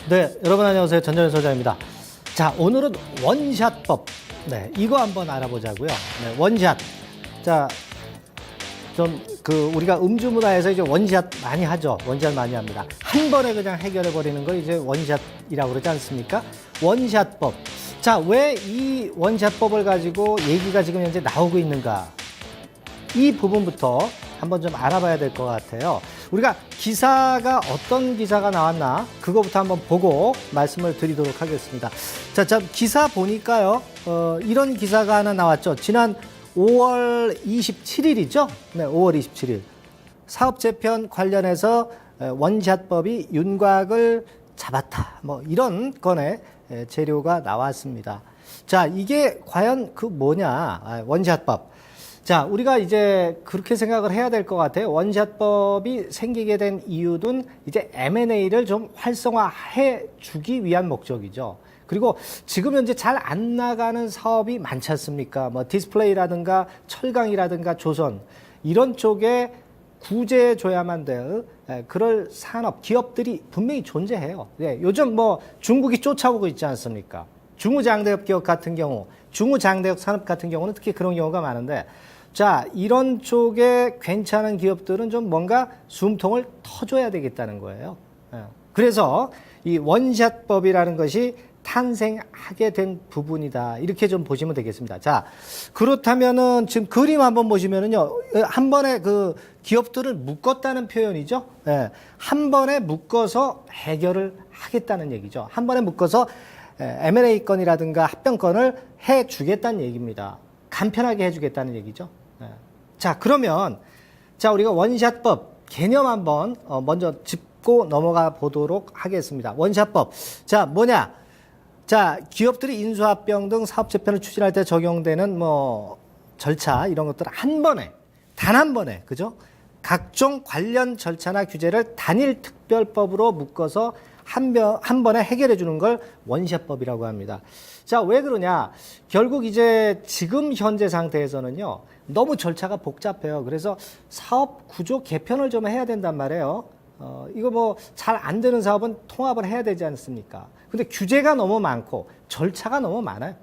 네, 여러분 안녕하세요. 전정현 소장입니다. 자, 오늘은 원샷법. 네, 이거 한번 알아보자고요. 네, 원샷. 자, 우리가 음주 문화에서 이제 원샷 많이 하죠. 원샷 많이 합니다. 한 번에 그냥 해결해 버리는 걸 이제 원샷이라고 그러지 않습니까? 원샷법. 자, 왜 이 원샷법을 가지고 얘기가 지금 현재 나오고 있는가? 이 부분부터 한번 좀 알아봐야 될 것 같아요. 우리가 기사가 어떤 기사가 나왔나 그거부터 한번 보고 말씀을 드리도록 하겠습니다. 자, 기사 보니까요. 이런 기사가 하나 나왔죠. 지난 5월 27일이죠. 네, 5월 27일. 사업재편 관련해서 원샷법이 윤곽을 잡았다. 뭐 이런 건의 재료가 나왔습니다. 자, 이게 과연 그 뭐냐? 원샷법. 자, 우리가 이제 그렇게 생각을 해야 될 것 같아요. 원샷법이 생기게 된 이유는 이제 M&A를 좀 활성화해 주기 위한 목적이죠. 그리고 지금 현재 잘 안 나가는 사업이 많지 않습니까? 뭐 디스플레이라든가 철강이라든가 조선 이런 쪽에 구제해 줘야만 될 그럴 산업, 기업들이 분명히 존재해요. 예, 요즘 뭐 중국이 쫓아오고 있지 않습니까? 중우장대업 기업 같은 경우, 중우장대업 산업 같은 경우는 특히 그런 경우가 많은데 자, 이런 쪽에 괜찮은 기업들은 좀 뭔가 숨통을 터줘야 되겠다는 거예요. 그래서 이 원샷법이라는 것이 탄생하게 된 부분이다. 이렇게 좀 보시면 되겠습니다. 자, 그렇다면은 지금 그림 한번 보시면은요, 한 번에 그 기업들을 묶었다는 표현이죠. 예, 한 번에 묶어서 해결을 하겠다는 얘기죠. 한 번에 묶어서 M&A 건이라든가 합병건을 해 주겠다는 얘기입니다. 간편하게 해 주겠다는 얘기죠. 자, 그러면 자, 우리가 원샷법 개념 한번 먼저 짚고 넘어가 보도록 하겠습니다. 원샷법. 자, 뭐냐? 자, 기업들이 인수합병 등 사업재편을 추진할 때 적용되는 뭐 절차 이런 것들 한 번에 단 한 번에 그죠? 각종 관련 절차나 규제를 단일 특별법으로 묶어서 한 번에 해결해 주는 걸 원샷법이라고 합니다. 자, 왜 그러냐? 결국 이제 지금 현재 상태에서는요, 너무 절차가 복잡해요. 그래서 사업 구조 개편을 좀 해야 된단 말이에요. 이거 뭐 잘 안 되는 사업은 통합을 해야 되지 않습니까? 근데 규제가 너무 많고 절차가 너무 많아요.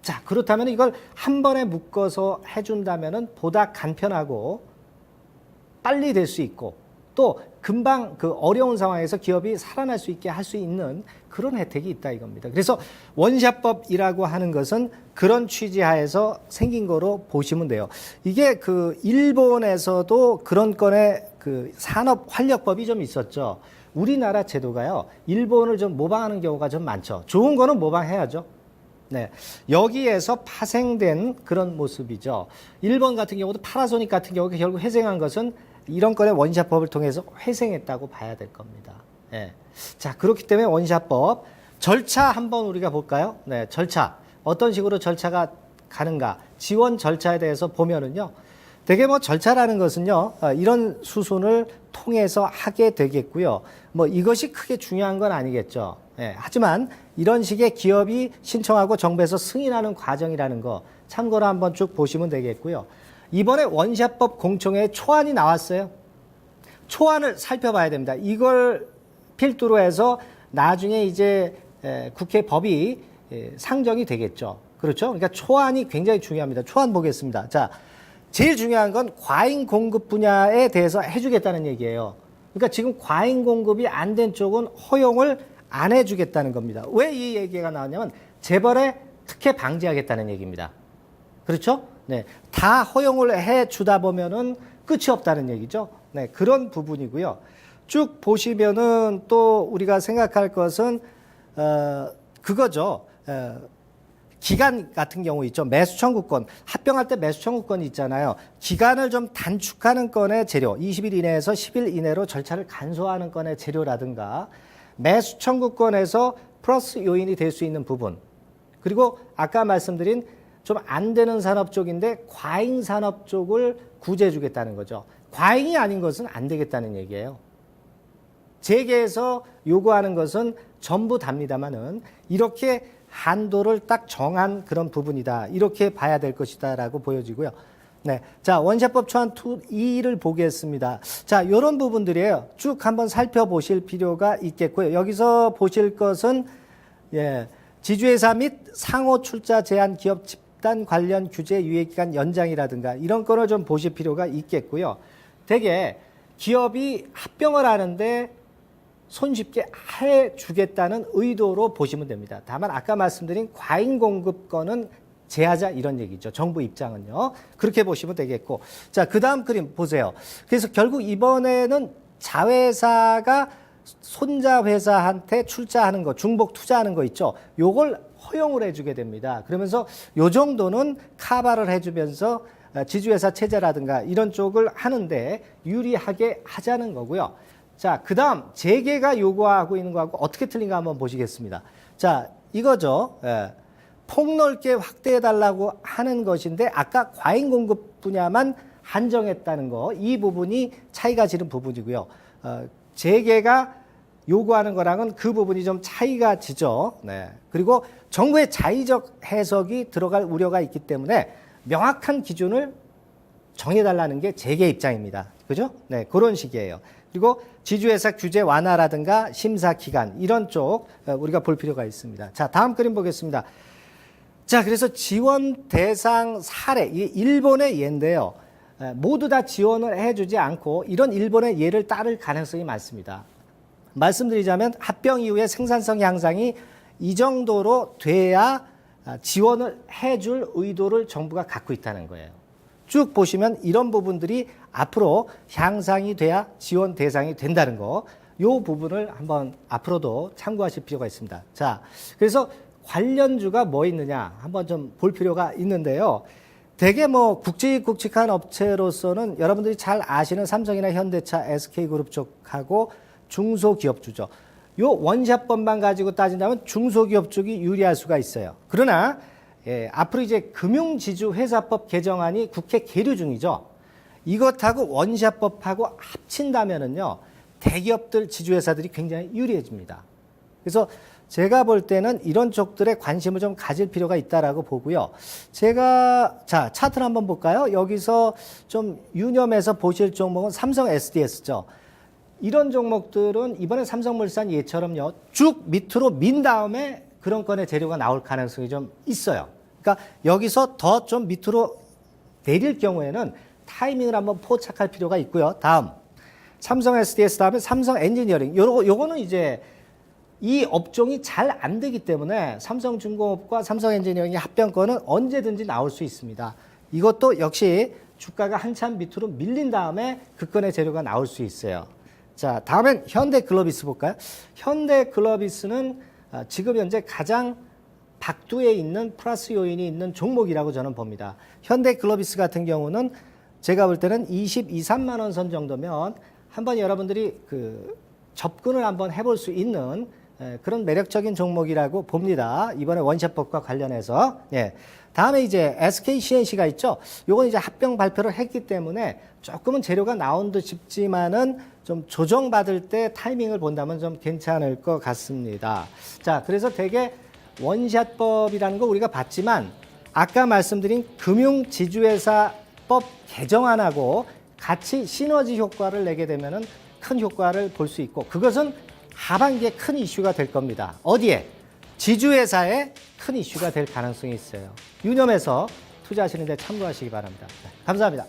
자, 그렇다면 이걸 한 번에 묶어서 해준다면은 보다 간편하고 빨리 될 수 있고 또 금방 그 어려운 상황에서 기업이 살아날 수 있게 할 수 있는 그런 혜택이 있다 이겁니다. 그래서 원샷법이라고 하는 것은 그런 취지하에서 생긴 거로 보시면 돼요. 이게 그 일본에서도 그런 건의 그 산업 활력법이 좀 있었죠. 우리나라 제도가요, 일본을 좀 모방하는 경우가 좀 많죠. 좋은 거는 모방해야죠. 네, 여기에서 파생된 그런 모습이죠. 일본 같은 경우도 파나소닉 같은 경우가 결국 회생한 것은 이런 건의 원샷법을 통해서 회생했다고 봐야 될 겁니다. 네. 자, 그렇기 때문에 원샷법 절차 한번 우리가 볼까요? 네, 절차 어떤 식으로 절차가 가는가? 지원 절차에 대해서 보면은요, 되게 뭐 절차라는 것은요, 이런 수순을 통해서 하게 되겠고요. 뭐 이것이 크게 중요한 건 아니겠죠. 네, 하지만 이런 식의 기업이 신청하고 정부에서 승인하는 과정이라는 거 참고로 한번 쭉 보시면 되겠고요. 이번에 원샷법 공청회에 초안이 나왔어요. 초안을 살펴봐야 됩니다. 이걸 필두로 해서 나중에 이제 국회 법이 상정이 되겠죠. 그렇죠? 그러니까 초안이 굉장히 중요합니다. 초안 보겠습니다. 자, 제일 중요한 건 과잉 공급 분야에 대해서 해주겠다는 얘기예요. 그러니까 지금 과잉 공급이 안 된 쪽은 허용을 안 해주겠다는 겁니다. 왜 이 얘기가 나왔냐면 재벌에 특혜 방지하겠다는 얘기입니다. 그렇죠? 네, 다 허용을 해 주다 보면은 끝이 없다는 얘기죠. 네, 그런 부분이고요. 쭉 보시면은 또 우리가 생각할 것은 그거죠. 기간 같은 경우 있죠. 매수 청구권, 합병할 때 매수 청구권이 있잖아요. 기간을 좀 단축하는 건의 재료, 20일 이내에서 10일 이내로 절차를 간소화하는 건의 재료라든가 매수 청구권에서 플러스 요인이 될 수 있는 부분, 그리고 아까 말씀드린 좀 안 되는 산업 쪽인데 과잉 산업 쪽을 구제해 주겠다는 거죠. 과잉이 아닌 것은 안 되겠다는 얘기예요. 재계에서 요구하는 것은 전부 답니다만은 이렇게 한도를 딱 정한 그런 부분이다. 이렇게 봐야 될 것이다 라고 보여지고요. 네. 자, 원샷법 초안 2를 보겠습니다. 자, 요런 부분들이에요. 쭉 한번 살펴보실 필요가 있겠고요. 여기서 보실 것은, 예, 지주회사 및 상호 출자 제한 기업 집단 관련 규제 유예기간 연장이라든가 이런 거를 좀 보실 필요가 있겠고요. 되게 기업이 합병을 하는데 손쉽게 해주겠다는 의도로 보시면 됩니다. 다만 아까 말씀드린 과잉 공급권은 제하자 이런 얘기죠. 정부 입장은요. 그렇게 보시면 되겠고. 자, 그 다음 그림 보세요. 그래서 결국 이번에는 자회사가 손자 회사한테 출자하는 거, 중복 투자하는 거 있죠. 요걸 허용을 해주게 됩니다. 그러면서 요 정도는 카바를 해주면서 지주회사 체제라든가 이런 쪽을 하는데 유리하게 하자는 거고요. 자, 그 다음 재계가 요구하고 있는 거하고 어떻게 틀린가 한번 보시겠습니다. 자, 이거죠. 예. 폭넓게 확대해달라고 하는 것인데 아까 과잉 공급 분야만 한정했다는 거, 이 부분이 차이가 지는 부분이고요. 재계가 요구하는 거랑은 그 부분이 좀 차이가 지죠. 네. 그리고 정부의 자의적 해석이 들어갈 우려가 있기 때문에 명확한 기준을 정해달라는 게 재계 입장입니다. 그죠? 네, 그런 식이에요. 그리고 지주회사 규제 완화라든가 심사 기간 이런 쪽 우리가 볼 필요가 있습니다. 자, 다음 그림 보겠습니다. 자, 그래서 지원 대상 사례, 이게 일본의 예인데요. 모두 다 지원을 해주지 않고 이런 일본의 예를 따를 가능성이 많습니다. 말씀드리자면 합병 이후에 생산성 향상이 이 정도로 돼야 지원을 해줄 의도를 정부가 갖고 있다는 거예요. 쭉 보시면 이런 부분들이 앞으로 향상이 돼야 지원 대상이 된다는 거, 이 부분을 한번 앞으로도 참고하실 필요가 있습니다. 자, 그래서 관련주가 뭐 있느냐 한번 좀 볼 필요가 있는데요. 대개 뭐 굵직굵직한 업체로서는 여러분들이 잘 아시는 삼성이나 현대차, SK그룹 쪽하고 중소기업주죠. 요 원샷법만 가지고 따진다면 중소기업 쪽이 유리할 수가 있어요. 그러나 앞으로 이제 금융지주회사법 개정안이 국회 계류 중이죠. 이것하고 원샷법하고 합친다면은요, 대기업들 지주회사들이 굉장히 유리해집니다. 그래서 제가 볼 때는 이런 쪽들에 관심을 좀 가질 필요가 있다라고 보고요. 자, 차트를 한번 볼까요? 여기서 좀 유념해서 보실 종목은 삼성 SDS죠. 이런 종목들은 이번에 삼성물산 예처럼요, 쭉 밑으로 민 다음에 그런 건의 재료가 나올 가능성이 좀 있어요. 그러니까 여기서 더 좀 밑으로 내릴 경우에는 타이밍을 한번 포착할 필요가 있고요. 다음, 삼성 SDS 다음에 삼성 엔지니어링. 요거는 이제 이 업종이 잘 안 되기 때문에 삼성중공업과 삼성 엔지니어링의 합병권은 언제든지 나올 수 있습니다. 이것도 역시 주가가 한참 밑으로 밀린 다음에 그 건의 재료가 나올 수 있어요. 자, 다음엔 현대글로비스 볼까요? 현대글로비스는 지금 현재 가장 박두에 있는 플러스 요인이 있는 종목이라고 저는 봅니다. 현대글로비스 같은 경우는 제가 볼 때는 23만 원 선 정도면 한번 여러분들이 접근을 한번 해볼 수 있는 그런 매력적인 종목이라고 봅니다. 이번에 원샷법과 관련해서. 예. 다음에 이제 SKCNC가 있죠. 요건 이제 합병 발표를 했기 때문에 조금은 재료가 나온 듯 싶지만은 좀 조정받을 때 타이밍을 본다면 좀 괜찮을 것 같습니다. 자, 그래서 되게 원샷법이라는 거 우리가 봤지만 아까 말씀드린 금융지주회사법 개정안하고 같이 시너지 효과를 내게 되면은 큰 효과를 볼 수 있고, 그것은 하반기에 큰 이슈가 될 겁니다. 어디에? 지주회사에 큰 이슈가 될 가능성이 있어요. 유념해서 투자하시는 데 참고하시기 바랍니다. 네, 감사합니다.